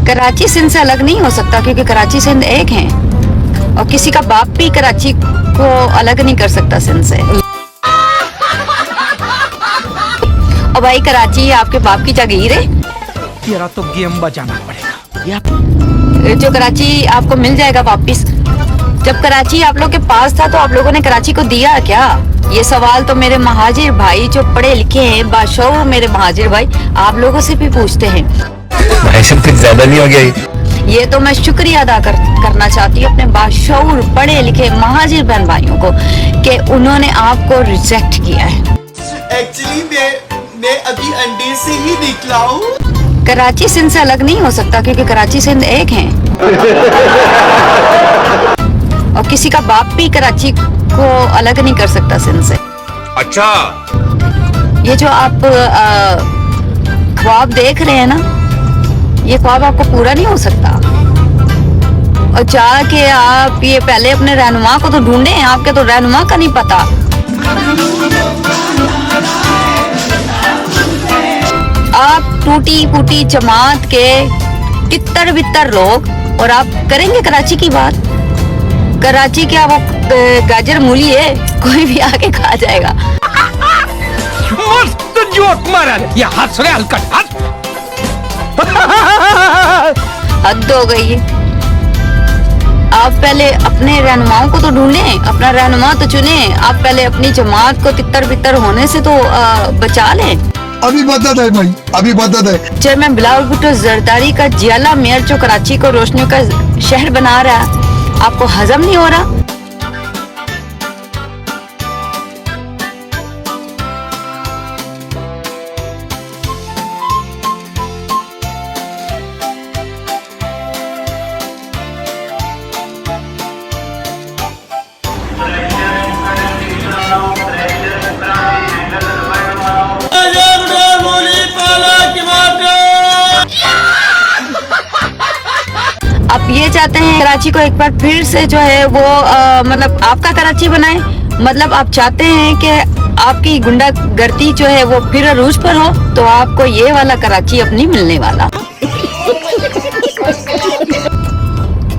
कराची सिंध से अलग नहीं हो सकता क्योंकि कराची सिंध एक है और किसी का बाप भी कराची को अलग नहीं कर सकता सिंध से। और भाई कराची आपके बाप की जागीर है। तेरा तो गेम बजाना पड़ेगा। जो कराची आपको मिल जाएगा वापिस। जब कराची आप लोग के पास था तो आप लोगों ने कराची को दिया क्या? ये सवाल तो मेरे महाजिर भाई जो पढ़े लिखे हैं, बादशाह मेरे महाजिर भाई, आप लोगों से भी पूछते हैं। कुछ ज्यादा नहीं हो गया? ये तो मैं शुक्रिया अदा करना चाहती हूँ अपने बाशऊर पढ़े लिखे महाजिर बहन भाइयों को कि उन्होंने आपको रिजेक्ट किया है। एक्चुअली मैं अभी अंडे से ही निकला हूँ। कराची सिंध से अलग नहीं हो सकता क्योंकि कराची सिंध एक है और किसी का बाप भी कराची को अलग नहीं कर सकता सिंध से। अच्छा, ये जो आप ख्वाब देख रहे हैं ना, ये ख्वाब आपको पूरा नहीं हो सकता। और जाके आप ये पहले अपने रहनुमा को तो ढूंढे, आपके तो रहनुमा का नहीं पता। आप टूटी फूटी जमात के तितर बितर लोग और आप करेंगे कराची की बात। कराची क्या वो गाजर मूली है, कोई भी आके खा जाएगा। मस्त जोक मारा ये हंस रहे हलकट हंस। हद हो गई है। आप पहले अपने रहनुमाओं को तो ढूंढें, अपना रहनुमा तो चुने। आप पहले अपनी जमात को तितर बितर होने से तो बचा लें। अभी मदद है भाई, अभी मदद है। चेयरमैन बिलावल भुट्टो जरदारी का जियाला मेयर जो कराची को रोशनियों का शहर बना रहा है, आपको हजम नहीं हो रहा? आप ये चाहते हैं कराची को एक बार फिर से जो है वो मतलब आपका कराची बनाए? मतलब आप चाहते हैं कि आपकी गुंडागर्दी जो है वो फिर अरूज पर हो, तो आपको ये वाला कराची अब नहीं मिलने वाला।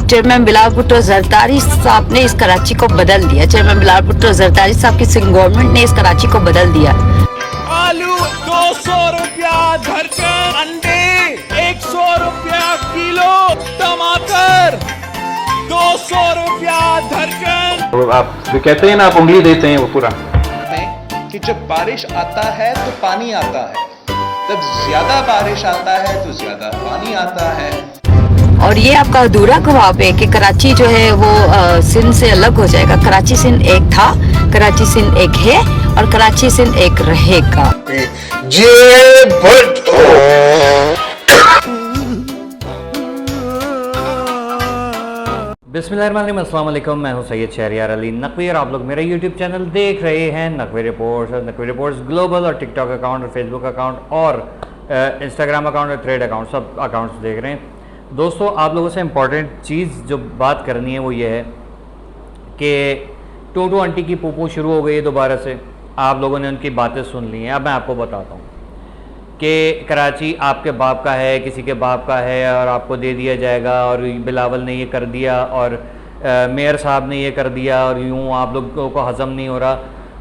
चेयरमैन बिलावल भुट्टो जरदारी साहब ने इस कराची को बदल दिया। चेयरमैन बिलावल भुट्टो जरदारी साहब की सिंध गवर्नमेंट ने इस कराची को बदल दिया। आलू 200 रुपया दर्जन, अंडे 100 रुपया किलो, टमाटर 200 रुपया दर्जन। आप जो कहते हैं ना, आप उंगली देते हैं वो पूरा कि जब बारिश आता है तो पानी आता है, जब ज्यादा बारिश आता है तो ज्यादा पानी आता है। और ये आपका अधूरा ख्वाब है कि कराची जो है वो सिंध से अलग हो जाएगा। कराची सिंध एक था, कराची सिंध एक है और कराची सिंध एक रहेगा। बिस्मिल्लाहिर्रहमानिर्रहीम, अस्सलाम वालेकुम। मैं हूं सैयद शहरियार अली नकवी और आप लोग मेरा यूट्यूब चैनल देख रहे हैं नकवी रिपोर्ट्स ग्लोबल, और टिकटॉक अकाउंट और फेसबुक अकाउंट और इंस्टाग्राम अकाउंट और थ्रेड अकाउंट, सब अकाउंट्स देख रहे हैं। दोस्तों, आप लोगों से इम्पॉर्टेंट चीज़ जो बात करनी है वो ये है कि टूटू आंटी की पूपू शुरू हो गई है दोबारा से। आप लोगों ने उनकी बातें सुन ली हैं। अब मैं आपको बताता हूँ कि कराची आपके बाप का है, किसी के बाप का है और आपको दे दिया जाएगा, और बिलावल ने ये कर दिया और मेयर साहब ने ये कर दिया और यूँ आप लोगों को हज़म नहीं हो रहा।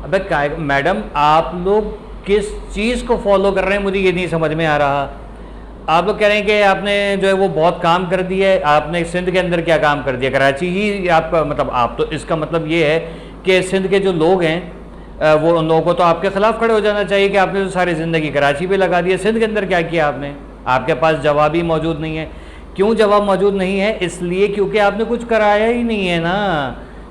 अबे क्या मैडम, आप लोग किस चीज़ को फॉलो कर रहे हैं, मुझे ये नहीं समझ में आ रहा। आप लोग कह रहे हैं कि आपने जो है वो बहुत काम कर दिया है। आपने सिंध के अंदर क्या काम कर दिया? कराची ही आपका मतलब, आप तो इसका मतलब ये है कि सिंध के जो लोग हैं वो उन लोगों को तो आपके ख़िलाफ़ खड़े हो जाना चाहिए कि आपने तो सारी ज़िंदगी कराची पे लगा दी है। सिंध के अंदर क्या किया आपने? आपके पास जवाब ही मौजूद नहीं है। क्यों जवाब मौजूद नहीं है? इसलिए क्योंकि आपने कुछ कराया ही नहीं है ना।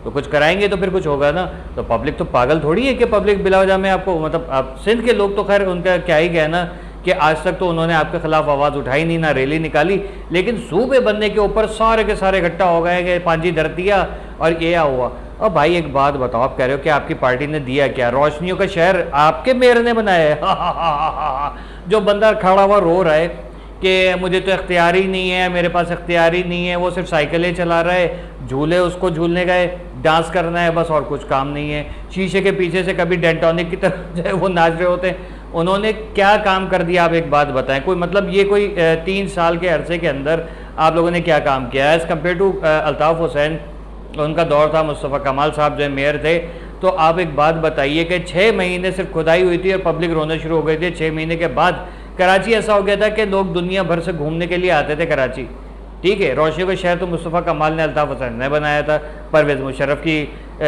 तो कुछ कराएंगे तो फिर कुछ होगा ना। तो पब्लिक तो पागल थोड़ी है कि पब्लिक बिलावजा में आपको, मतलब आप सिंध के लोग तो खैर उनका क्या ही कहना कि आज तक तो उन्होंने आपके खिलाफ आवाज़ उठाई नहीं, ना रैली निकाली, लेकिन सूबे बनने के ऊपर सारे के सारे इकट्ठा हो गए कि पांजी धरतिया और ये हुआ। और भाई एक बात बताओ, आप कह रहे हो कि आपकी पार्टी ने दिया क्या? रोशनियों का शहर आपके मेयर ने बनाया है। जो बंदा खड़ा हुआ रो रहा है कि मुझे तो इख्तियार ही नहीं है, मेरे पास इख्तियार ही नहीं है, वो सिर्फ साइकिलें चला रहा है, झूले उसको झूलने गए, डांस करना है बस, और कुछ काम नहीं है। शीशे के पीछे से कभी डेंटोनिक की तरह जो है वो नाच रहे होते हैं। उन्होंने क्या काम कर दिया, आप एक बात बताएं। कोई मतलब ये कोई 3 साल के अरसे के अंदर आप लोगों ने क्या काम किया as compare to Altaf Hussain, उनका दौर था, मुस्तफ़ा कमाल साहब जो मेयर थे। तो आप एक बात बताइए कि 6 महीने सिर्फ खुदाई हुई थी और पब्लिक रोना शुरू हो गई थी। 6 महीने के बाद कराची ऐसा हो गया था कि लोग दुनिया भर से घूमने के लिए आते थे कराची। ठीक है, रोशनी का शहर तो मुस्तफ़ा कमाल ने, अल्ताफ़ हुसैन ने बनाया था, परवेज़ मुशर्रफ की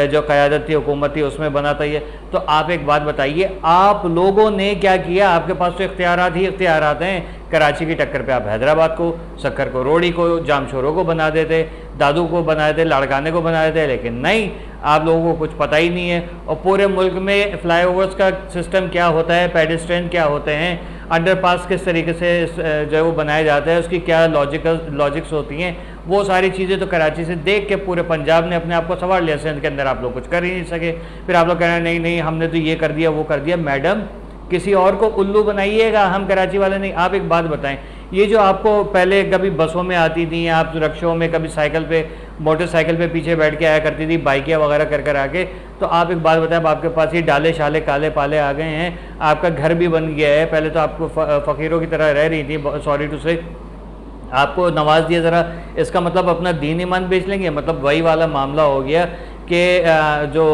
जो क़यादत थी, हुकूमत थी, उसमें बना था ये। तो आप एक बात बताइए, आप लोगों ने क्या किया? आपके पास तो इख्तियारात ही इख्तियारात हैं। कराची की टक्कर पे आप हैदराबाद को, सक्खर को, रोड़ी को, जामशोरों को बना देते, दादू को बना देते, लाड़काने को बना देते, लेकिन नहीं, आप लोगों को कुछ पता ही नहीं है। और पूरे मुल्क में फ्लाईओवर्स का सिस्टम क्या होता है, पेडेस्ट्रियन क्या होते हैं, अंडरपास किस तरीके से जो है वो बनाया जाता है, उसकी क्या लॉजिक्स होती हैं, वो सारी चीज़ें तो कराची से देख के पूरे पंजाब ने अपने आप को संवार लिया। सिंध के अंदर आप लोग कुछ कर ही नहीं सके। फिर आप लोग कह रहे हैं नहीं नहीं हमने तो ये कर दिया वो कर दिया। मैडम, किसी और को उल्लू बनाइएगा, हम कराची वाले नहीं। आप एक बात बताएं, ये जो आपको पहले कभी बसों में आती थी, आप रिक्शों में, कभी साइकिल पे, मोटरसाइकिल पे पीछे बैठ के आया करती थी, बाइकियाँ वगैरह कर कर आके, तो आप एक बात बताएं, अब आपके पास ये डाले शाले काले पाले आ गए हैं, आपका घर भी बन गया है। पहले तो आपको फ़कीरों की तरह रह रही थी, सॉरी टू से, आपको नवाज दिया, ज़रा इसका मतलब अपना दीन ईमान बेच लेंगे। मतलब वही वाला मामला हो गया कि जो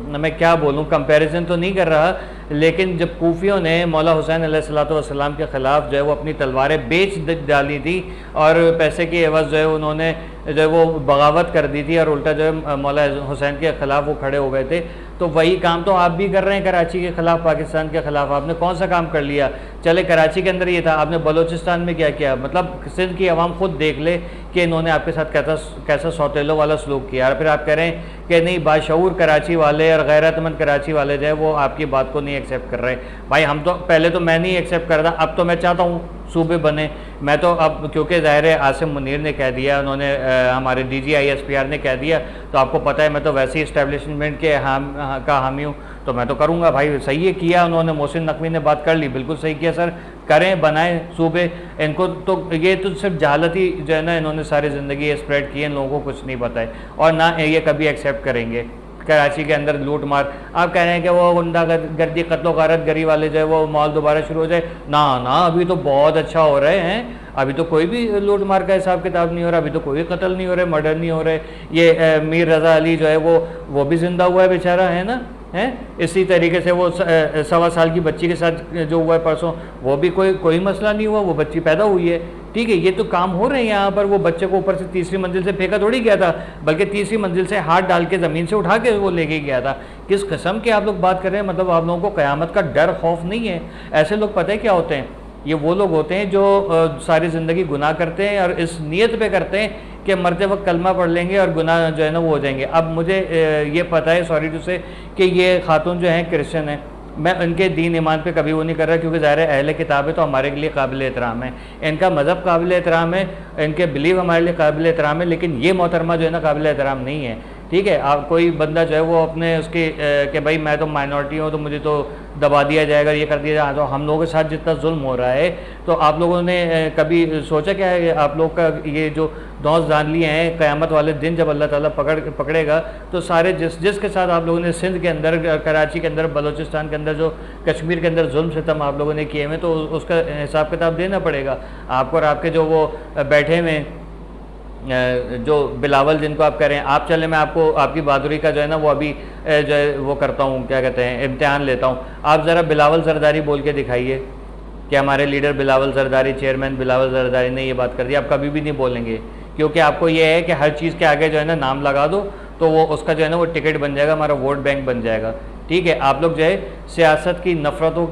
मैं क्या बोलूँ, कंपैरिजन तो नहीं कर रहा, लेकिन जब कूफियों ने मौला हुसैन अलैहिस्सलाम के ख़िलाफ़ जो है वो अपनी तलवारें बेच डाली थी और पैसे की एवज़ जो है उन्होंने जो है वो बगावत कर दी थी और उल्टा जो है मौला हुसैन के ख़िलाफ़ वो खड़े हो गए थे, तो वही काम तो आप भी कर रहे हैं कराची के ख़िलाफ़, पाकिस्तान के ख़िलाफ़। आपने कौन सा काम कर लिया? चले कराची के अंदर ये था, आपने बलूचिस्तान में क्या किया? मतलब सिंध की आवाम खुद देख ले कि इन्होंने आपके साथ कैसा सौतेलों वाला सलूक किया। और फिर आप कह रहे हैं कि नहीं, बाशऊर कराची वाले और गैरतमंद कराची वाले जो है वो आपकी बात को नहीं एक्सेप्ट कर रहे। भाई हम तो पहले तो मैं नहीं एक्सेप्ट कर रहा, अब तो मैं चाहता हूँ सूबे बने। मैं तो अब क्योंकि ज़ाहिर है आसिम मुनीर ने कह दिया, उन्होंने हमारे DGISPR ने कह दिया, तो आपको पता है मैं तो वैसे ही इस्टेब्लिशमेंट के का हामी हूँ, तो मैं तो करूँगा। भाई सही है किया उन्होंने, मोहसिन नकवी ने बात कर ली, बिल्कुल सही किया सर, करें, बनाएं सूबे। इनको तो ये तो सिर्फ जहालत ही जो है ना, इन्होंने सारी ज़िंदगी स्प्रेड की है, इन लोगों को कुछ नहीं बताए और ना ये कभी एक्सेप्ट करेंगे। कराची के अंदर लूट मार, आप कह रहे हैं कि वो गुंडागर्दी, कत्लो गारत गरी वाले जो है वो माहौल दोबारा शुरू हो जाए, ना ना, अभी तो बहुत अच्छा हो रहे हैं, अभी तो कोई भी लूट मार का हिसाब किताब नहीं हो रहा, अभी तो कोई कत्ल नहीं हो रहे, मर्डर नहीं हो रहे। ये मीर रज़ा अली जो है वो भी ज़िंदा हुआ है बेचारा, है ना, है। इसी तरीके से वो 1.25 साल की बच्ची के साथ जो हुआ है परसों, वो भी कोई मसला नहीं हुआ, वो बच्ची पैदा हुई है। ठीक है, ये तो काम हो रहे हैं यहाँ पर। वो बच्चे को ऊपर से 3री मंजिल से फेंका थोड़ी गया था, बल्कि 3री मंजिल से हाथ डाल के ज़मीन से उठा के वो लेके गया था। किस किस्म के आप लोग बात कर रहे हैं? मतलब आप लोगों को क़यामत का डर खौफ नहीं है। ऐसे लोग पता है क्या होते हैं? ये वो लोग होते हैं जो सारी ज़िंदगी गुनाह करते हैं और इस नीयत पे करते हैं कि मरते वक्त कलमा पढ़ लेंगे और गुनाह जो है ना वो हो जाएंगे। अब मुझे ये पता है, सॉरी टू से, कि ये खातून जो हैं क्रिश्चियन हैं। मैं इनके दीन ईमान पे कभी वो नहीं कर रहा, क्योंकि ज़ाहिर है अहले किताब है तो हमारे लिए काबिल एहतराम है, इनका मज़हब काबिल एहतराम है, इनके बिलीव हमारे लिए काबिल एहतराम है, लेकिन ये मोहतरमा जो है ना काबिल एहतराम नहीं है। ठीक है, आप कोई बंदा जो है वो अपने उसके कि भाई मैं तो माइनॉरिटी हूँ तो मुझे तो दबा दिया जाएगा, ये कर दिया जाएगा। तो हम लोगों के साथ जितना जुल्म हो रहा है, तो आप लोगों ने कभी सोचा क्या है? आप लोग का ये जो दौस जान लिए हैं, क़यामत वाले दिन जब अल्लाह ताला पकड़ेगा, तो सारे जिसके साथ आप लोगों ने सिंध के अंदर, कराची के अंदर, बलूचिस्तान के अंदर, जो कश्मीर के अंदर जुल्म सितम आप लोगों ने किए हुए, तो उसका हिसाब किताब देना पड़ेगा आपको। और आपके जो वो बैठे हुए जो बिलावल जिनको आप कह रहे हैं, आप चले, मैं आपको आपकी बहादुरी का जो है ना वो अभी जो है वो करता हूँ, क्या कहते हैं, इम्तिहान लेता हूँ। आप ज़रा बिलावल जरदारी बोल के दिखाइए कि हमारे लीडर बिलावल जरदारी, चेयरमैन बिलावल जरदारी ने ये बात कर दी। आप कभी भी नहीं बोलेंगे, क्योंकि आपको ये है कि हर चीज़ के आगे जो है ना नाम लगा दो, तो वो उसका जो है ना वो टिकट बन जाएगा, हमारा वोट बैंक बन जाएगा। ठीक है, आप लोग जो है सियासत की, नफ़रतों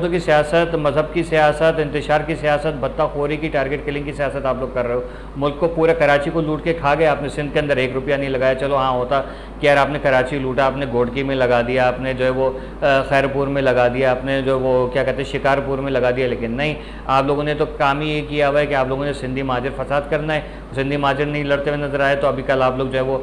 की सियासत, मज़हब की सियासत, इंतशार की सियासत, भत्ताखोरी की, टारगेट किलिंग की सियासत आप लोग कर रहे हो। मुल्क को, पूरे कराची को लूट के खा गए आपने। सिंध के अंदर 1 रुपया नहीं लगाया। चलो हाँ होता कि यार आपने कराची लूटा, आपने घोड़की में लगा दिया, आपने जो है वो खैरपुर में लगा दिया, आपने जो वो क्या कहते हैं शिकारपुर में लगा दिया, लेकिन नहीं, आप लोगों ने तो काम ही ये किया हुआ है कि आप लोगों ने सिंधी माजर फसाद करना है। सिंधी माजर नहीं लड़ते हुए नजर आए, तो अभी कल आप लोग जो है वो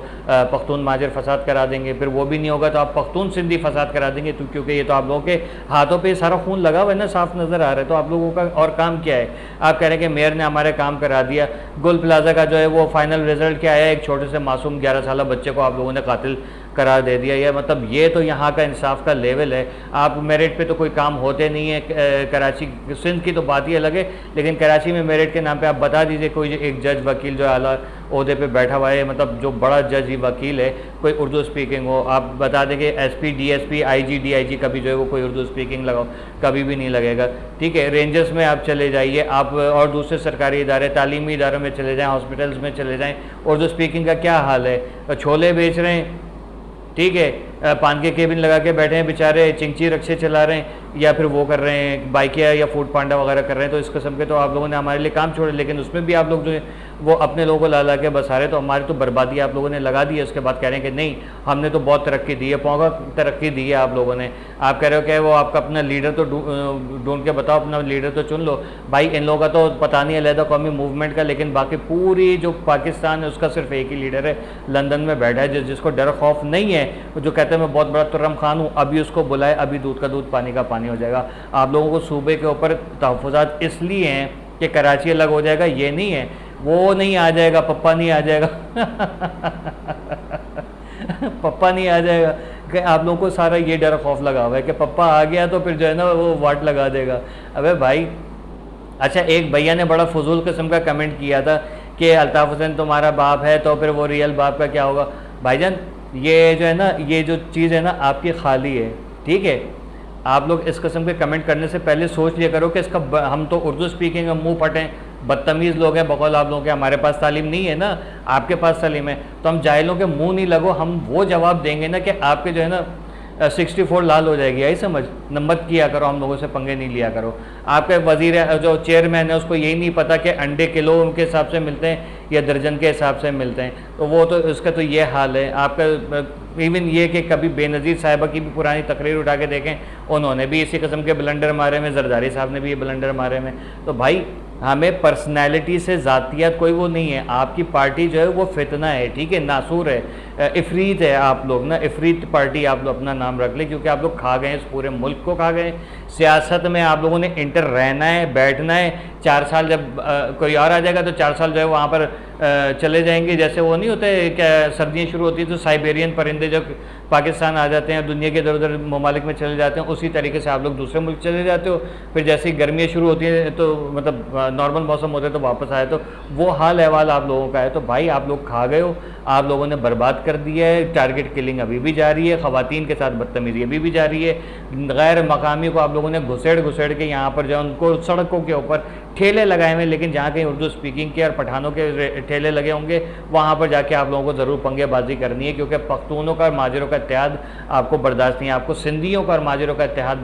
पख्तून माजर फसाद करा देंगे, फिर वो भी नहीं होगा तो आप पख्तून सिंधी फसाद करा देंगे, तो क्योंकि ये तो आप लोगों के हाथों पे सारा खून लगा हुआ है ना, साफ नज़र आ रहा है। तो आप लोगों का और काम क्या है? आप कह रहे हैं कि मेयर ने हमारे काम करा दिया। गुल प्लाजा का जो है वो फाइनल रिजल्ट क्या आया? एक छोटे से मासूम 11 साल बच्चे को आप लोगों ने करार दे दिया। या मतलब ये तो यहाँ का इंसाफ का लेवल है। आप मेरिट पे तो कोई काम होते नहीं है। कराची सिंध की तो बात ही अलग है, लेकिन कराची में मेरिट के नाम पे आप बता दीजिए कोई एक जज वकील जो आला ओहदे पे बैठा हुआ है, मतलब जो बड़ा जज ही वकील है, कोई उर्दू स्पीकिंग हो, आप बता देंगे एसपी डीएसपी आईजी डीआईजी कभी जो है वो कोई उर्दू स्पीकिंग लगाओ, कभी भी नहीं लगेगा। ठीक है, रेंजर्स में आप चले जाइए, आप और दूसरे सरकारी इदारे तालीमी इदारों में चले जाएँ, हॉस्पिटल्स में चले जाएँ, उर्दू स्पीकिंग का क्या हाल है। छोले बेच रहे हैं, ठीक है, पान के केबिन लगा के बैठे हैं बेचारे, चिंची रक्शे चला रहे हैं, या फिर वो कर रहे हैं बाइकिया या फूड पांडा वगैरह कर रहे हैं। तो इस किस्म के तो आप लोगों ने हमारे लिए काम छोड़े, लेकिन उसमें भी आप लोग जो है वो अपने लोगों को ला ला के बसा रहे। तो हमारी तो बर्बादी आप लोगों ने लगा दी है। उसके बाद कह रहे हैं कि नहीं हमने तो बहुत तरक्की दी है, पौगा तरक्की दी है आप लोगों ने। आप कह रहे हो कि वो आपका अपना लीडर तो ढूंढ के बताओ, अपना लीडर तो चुन लो। भाई इन लोगों का तो पता नहीं है अलहदा कौमी मूवमेंट का, लेकिन बाकी पूरी जो पाकिस्तान है उसका सिर्फ एक ही लीडर है, लंदन में बैठा है, जिसको डर खौफ नहीं है, जो कहते हैं मैं बहुत बड़ा तुर्रम खान हूँ। अभी उसको बुलाए, अभी दूध का दूध पानी का पानी हो जाएगा। आप लोगों को सूबे के ऊपर तहफ़्फ़ुज़ात इसलिए हैं कि कराची अलग हो जाएगा, ये नहीं है, वो नहीं आ जाएगा, पप्पा नहीं आ जाएगा पप्पा नहीं आ जाएगा कि आप लोगों को सारा ये डर खौफ लगा हुआ है कि पप्पा आ गया तो फिर जो है ना वो वाट लगा देगा। अबे भाई, अच्छा एक भैया ने बड़ा फजूल किस्म का कमेंट किया था कि अल्ताफ़ हुसैन तुम्हारा बाप है तो फिर वो रियल बाप का क्या होगा। भाईजान ये जो है ना, ये जो चीज़ है ना आपकी खाली है, ठीक है। आप लोग इस किस्म के कमेंट करने से पहले सोच लिया करो कि इसका हम तो उर्दू स्पीकिंग में मुंह फटें, बदतमीज़ लोग हैं, बकौल आप लोगों के। हमारे पास तालीम नहीं है ना, आपके पास तालीम है, तो हम जाहिलों के मुंह नहीं लगो। हम वो जवाब देंगे ना कि आपके जो है ना 64 लाल हो जाएगी, यही समझ न मत किया करो, हम लोगों से पंगे नहीं लिया करो। आपके वजीर जो चेयरमैन है उसको यही नहीं पता कि अंडे किलो उनके हिसाब से मिलते हैं या दर्जन के हिसाब से मिलते हैं, तो वो तो उसका तो ये हाल है आपका। इवन ये कि कभी बेनज़ीर साहिबा की भी पुरानी तकरीर उठा के देखें, उन्होंने भी इसी किस्म के ब्लंडर मारे में, जरदारी साहब ने भी ये ब्लंडर मारे में। तो भाई हमें पर्सनैलिटी से ज़ातियत कोई वो नहीं है। आपकी पार्टी जो है वो फितना है, ठीक है, नासूर है, इफरीत है। आप लोग ना इफरीत पार्टी आप लोग अपना नाम रख लें, क्योंकि आप लोग खा गए, इस पूरे मुल्क को खा गए। सियासत में आप लोगों ने इंटर रहना है, बैठना है। 4 साल जब कोई और आ जाएगा तो 4 साल जो है वहाँ पर चले जाएंगे। जैसे वो नहीं होते क्या, सर्दियाँ शुरू होती है तो साइबेरियन परिंदे जो पाकिस्तान आ जाते हैं, दुनिया के इधर उधर ममालिक में चले जाते हैं, उसी तरीके से आप लोग दूसरे मुल्क चले जाते हो। फिर जैसे ही गर्मियाँ शुरू होती हैं तो मतलब नॉर्मल मौसम होते तो वापस आए, तो वो हाल अहवाल आप लोगों का है। तो भाई आप लोग खा गए हो, आप लोगों ने बर्बाद कर दिया है। टारगेट किलिंग अभी भी जारी है, ख़वातीन के साथ बदतमीज़ी अभी भी जारी है। गैर मकामी को आप लोगों ने घुसेड़ के यहाँ पर जो है उनको सड़कों के ऊपर ठेले लगाए हुए, लेकिन जहाँ कहीं उर्दू स्पीकिंग के और पठानों के ठेले लगे होंगे वहाँ पर जाके आप लोगों को ज़रूर पंगेबाजी करनी है, क्योंकि पख्तूनों का और माजरों का इत्तेहाद आपको बर्दाश्त नहीं है। आपको सिंधियों का और माजरों का इत्तेहाद